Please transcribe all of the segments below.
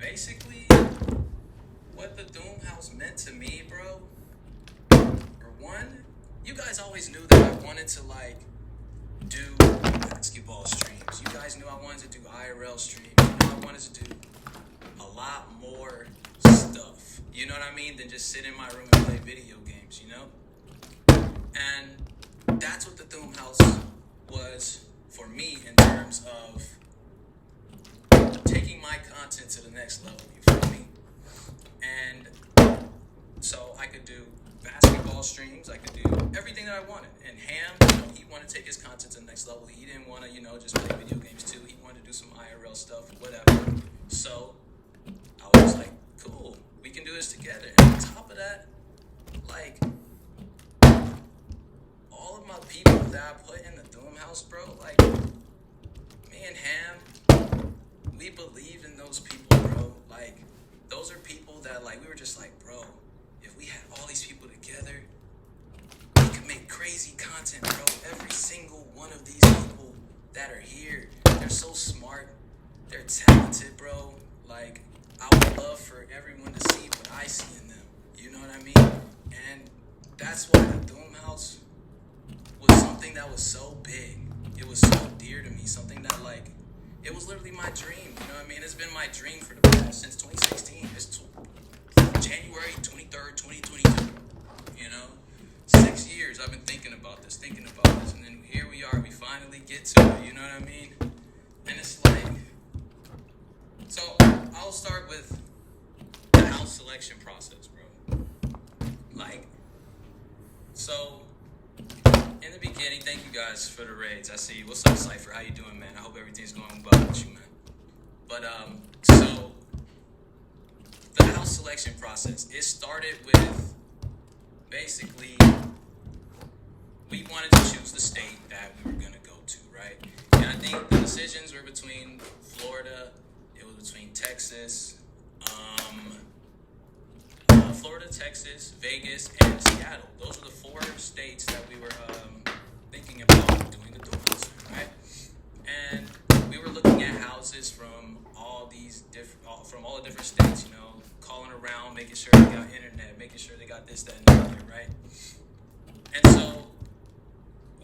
basically, what the Doom House meant to me, bro. For one, you guys always knew that I wanted to do basketball streams. You guys knew I wanted to do IRL streams. You knew I wanted to do a lot more stuff. You know what I mean? Than just sit in my room and play video games. You know. And that's what the Doom House was for me in terms of taking my content to the next level, you feel me? And so I could do basketball streams, I could do everything that I wanted. And Ham, he wanted to take his content to the next level. He didn't want to, just play video games too. He wanted to do some IRL stuff, whatever. So I was like, cool, we can do this together. And on top of that, all of my people that I put in the Doom House, bro, me and Ham, we believe in those people, bro. Those are people that, we were just bro, if we had all these people together, we could make crazy content, bro. Every single one of these people that are here, they're so smart, they're talented, bro. I would love for everyone to see what I see in them. You know what I mean? And that's why the Doom House was something that was so big. It was so dear to me. Something that, it was literally my dream. You know what I mean? It's been my dream for the past, since 2016. It's January 23rd, 2022. 6 years I've been thinking about this. And then here we are. We finally get to it. You know what I mean? And it's so I'll start with the house selection process, bro. So in the beginning, thank you guys for the raids. I see you. What's up, Cypher? How you doing, man? I hope everything's going well with you, man. But so the house selection process, it started with basically we wanted to choose the state that we were gonna go to, right? And I think the decisions were between Florida, it was between Texas, Florida, Texas, Vegas, and Seattle. Those are the 4 states that we were thinking about doing the Doom House, right? And we were looking at houses from all the different states, calling around, making sure they got internet, making sure they got this, that, and the other, right? And so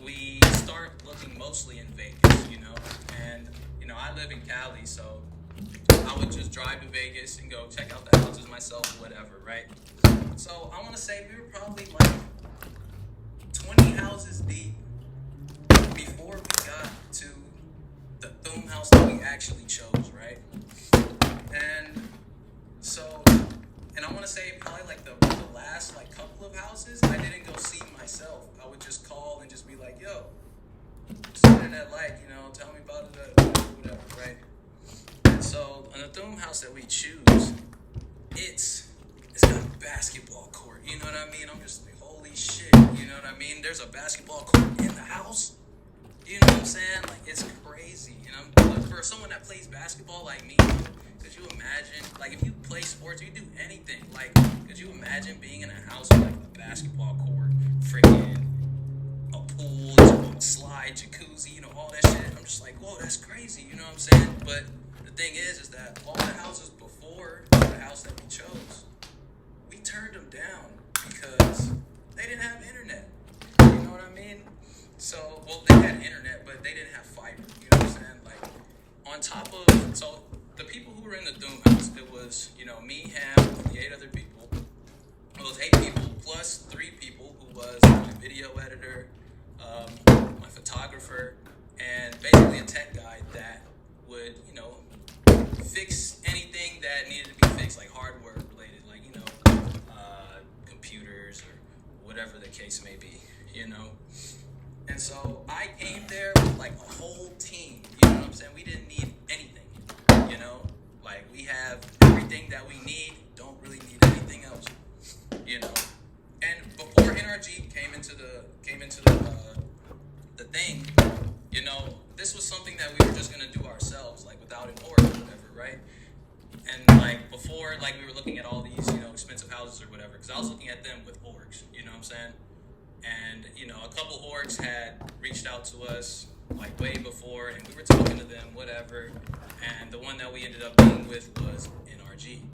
we start looking mostly in Vegas, and I live in Cali, so I would just drive to Vegas and go check out the houses myself, whatever, right? So I want to say we were probably 20 houses deep before we got to the Doom House that we actually chose, right? And so, and I want to say probably the last couple of houses I didn't go see myself. I would just call and just be like, yo, something that tell me about it, whatever, right? And so on the Doom House that we choose, it's got a basketball court. You know what I mean? I'm just like, holy shit. You know what I mean? There's a basketball court in the house. You know what I'm saying? It's crazy. For someone that plays basketball like me, could you imagine? If you play sports, you do anything. Could you imagine being in a house with a basketball court, freaking a pool, a slide, jacuzzi, all that shit? I'm just like, whoa, that's crazy. You know what I'm saying? But the thing is that all the houses before the house that we chose, we turned them down because they didn't have internet. You know what I mean? So, they had internet, but they didn't have fiber. You know what I'm saying? On top of, so the people who were in the Doom House, it was, me, Ham, and the 8 other people. It was 8 people plus 3 people who was my video editor, my photographer, and basically a tech guy that would, fix anything that needed to be fixed, hardware related, computers or whatever the case may be, And so I came there with a whole team, you know what I'm saying? We didn't need anything, we have everything that we need, don't really need anything else, And before NRG came into the thing, this was something that we were just gonna do ourselves, without an org or whatever, right? And before, we were looking at all these, expensive houses or whatever, because I was looking at them with orgs, you know what I'm saying? And, a couple orgs had reached out to us, way before, and we were talking to them, whatever. And the one that we ended up being with was NRG. RG.